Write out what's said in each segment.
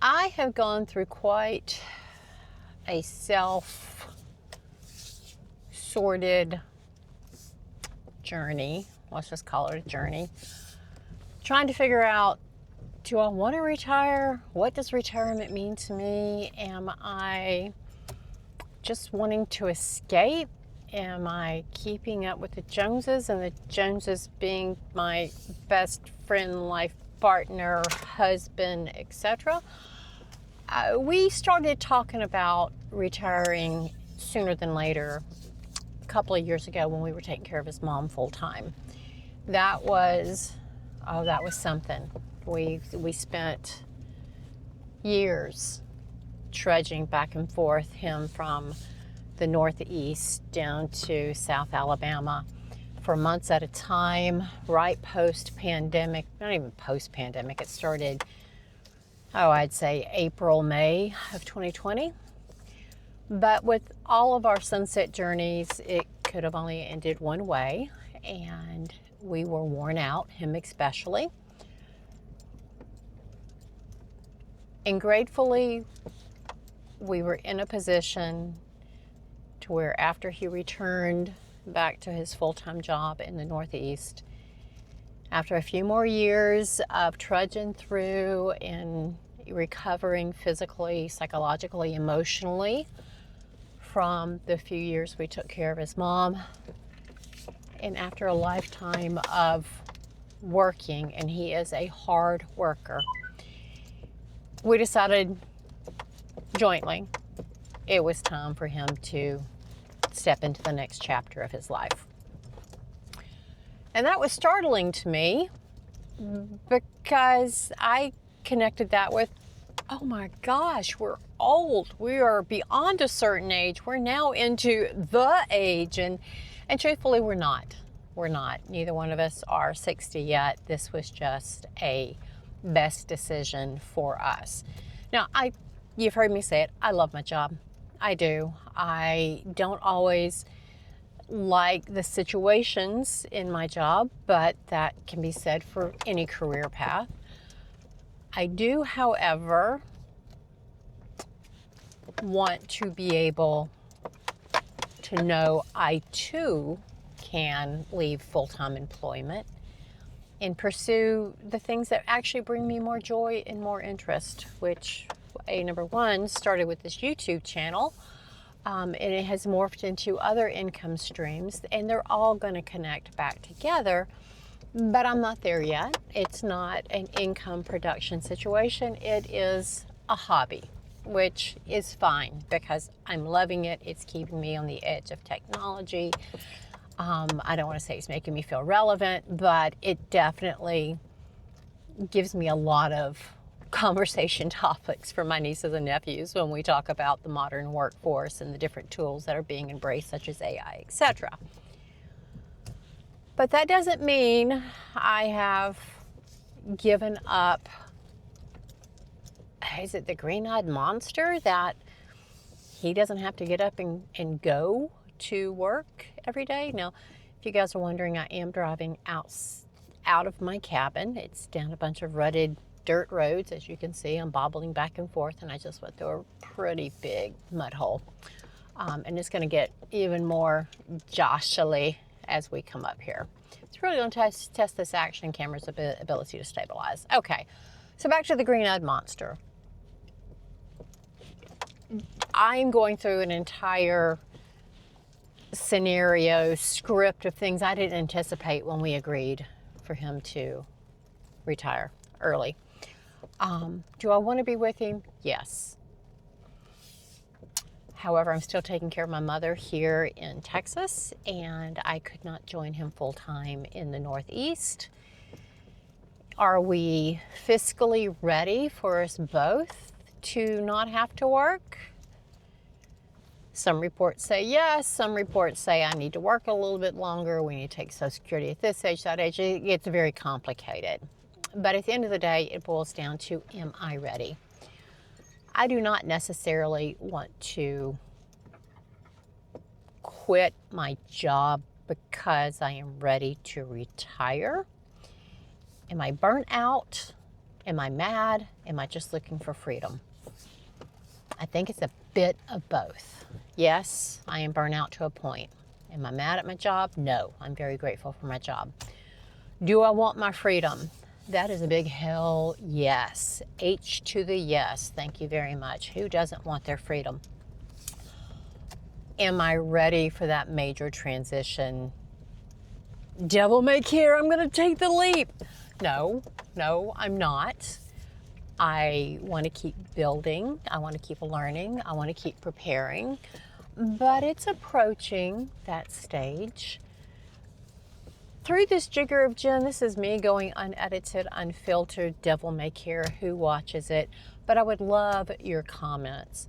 I have gone through quite a self-sorted journey. Let's just call it a journey. Trying to figure out, do I want to retire? What does retirement mean to me? Am I just wanting to escape? Am I keeping up with the Joneses, and the Joneses being my best friend, life partner, husband, etc.? We started talking about retiring sooner than later a couple of years ago when we were taking care of his mom full time. That was something. We spent years trudging back and forth, him from the Northeast down to South Alabama for months at a time, right post-pandemic. Not even post-pandemic, it started, I'd say April, May of 2020. But with all of our sunset journeys, it could have only ended one way, and we were worn out, him especially. And gratefully, we were in a position to where after he returned back to his full-time job in the Northeast, after a few more years of trudging through and recovering physically, psychologically, emotionally from the few years we took care of his mom, and after a lifetime of working, and he is a hard worker, we decided jointly it was time for him to step into the next chapter of his life. And that was startling to me because I connected that with, oh my gosh, we're old. We are beyond a certain age. We're now into the age. And truthfully, we're not. We're not. Neither one of us are 60 yet. This was just a best decision for us. Now, you've heard me say it, I love my job. I do. I don't always like the situations in my job, but that can be said for any career path. I do, however, want to be able to know I too can leave full-time employment and pursue the things that actually bring me more joy and more interest, which number one started with this YouTube channel, and it has morphed into other income streams, and they're all going to connect back together, but I'm not there yet. It's not an income production situation. It is a hobby, which is fine because I'm loving it. It's keeping me on the edge of technology. I don't want to say it's making me feel relevant, but it definitely gives me a lot of conversation topics for my nieces and nephews when we talk about the modern workforce and the different tools that are being embraced, such as AI, etc. But that doesn't mean I have given up, is it the green-eyed monster, that he doesn't have to get up and go to work every day. Now, if you guys are wondering, I am driving out of my cabin. It's down a bunch of rutted dirt roads. As you can see, I'm bobbling back and forth, and I just went through a pretty big mud hole. And it's going to get even more joshily as we come up here. It's really going to test this action camera's ability to stabilize. Okay, so back to the green-eyed monster. I'm going through an entire scenario script of things I didn't anticipate when we agreed for him to retire early. Do I want to be with him? Yes. However, I'm still taking care of my mother here in Texas, and I could not join him full-time in the Northeast. Are we fiscally ready for us both to not have to work? Some reports say yes, some reports say I need to work a little bit longer, we need to take Social Security at this age, that age. It gets very complicated. But at the end of the day, it boils down to, am I ready? I do not necessarily want to quit my job because I am ready to retire. Am I burnt out? Am I mad? Am I just looking for freedom? I think it's a bit of both. Yes, I am burnt out to a point. Am I mad at my job? No, I'm very grateful for my job. Do I want my freedom? That is a big hell yes. H to the yes. Thank you very much. Who doesn't want their freedom? Am I ready for that major transition? Devil may care, I'm going to take the leap. No, I'm not. I want to keep building. I want to keep learning. I want to keep preparing. But it's approaching that stage. Through this jigger of gin, this is me going unedited, unfiltered. Devil may care who watches it. But I would love your comments.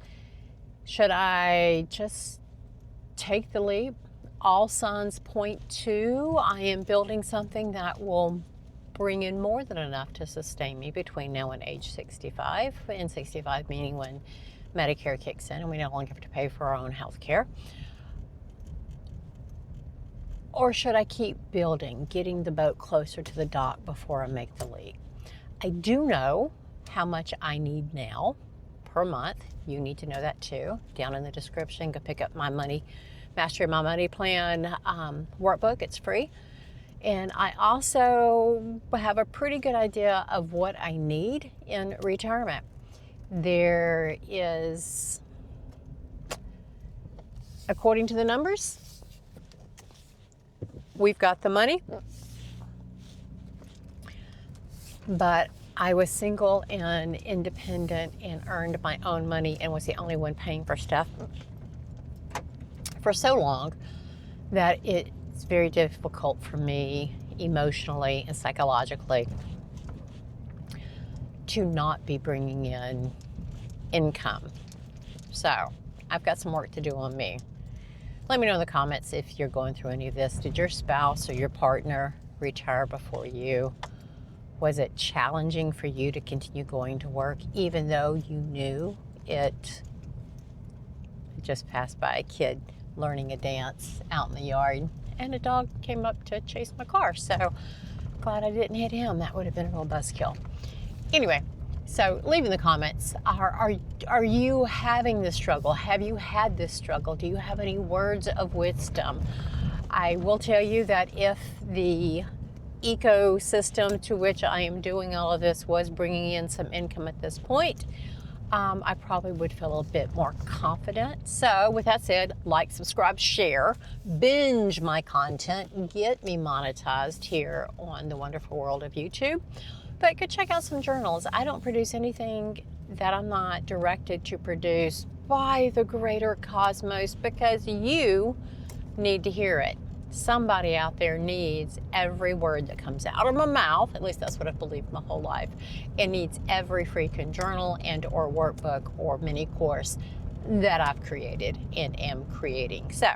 Should I just take the leap? All signs point to I am building something that will bring in more than enough to sustain me between now and age 65. And 65 meaning when Medicare kicks in and we no longer have to pay for our own health care. Or should I keep building, getting the boat closer to the dock before I make the leap? I do know how much I need now per month. You need to know that too. Down in the description, go pick up my Master My Money Plan workbook. It's free. And I also have a pretty good idea of what I need in retirement. There is, according to the numbers, we've got the money, but I was single and independent and earned my own money and was the only one paying for stuff for so long that it's very difficult for me emotionally and psychologically to not be bringing in income. So I've got some work to do on me. Let me know in the comments if you're going through any of this. Did your spouse or your partner retire before you? Was it challenging for you to continue going to work even though you knew it? I just passed by a kid learning a dance out in the yard and a dog came up to chase my car. So glad I didn't hit him. That would have been a real buzzkill. Anyway, so leave in the comments, are you having this struggle? Have you had this struggle? Do you have any words of wisdom? I will tell you that if the ecosystem to which I am doing all of this was bringing in some income at this point, I probably would feel a bit more confident. So with that said, like, subscribe, share, binge my content, get me monetized here on the wonderful world of YouTube. But go check out some journals. I don't produce anything that I'm not directed to produce by the greater cosmos because you need to hear it. Somebody out there needs every word that comes out of my mouth, at least that's what I've believed my whole life. It needs every freaking journal and or workbook or mini course that I've created and am creating. So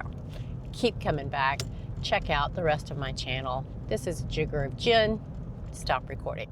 keep coming back. Check out the rest of my channel. This is Jigger of Gin. Stop recording.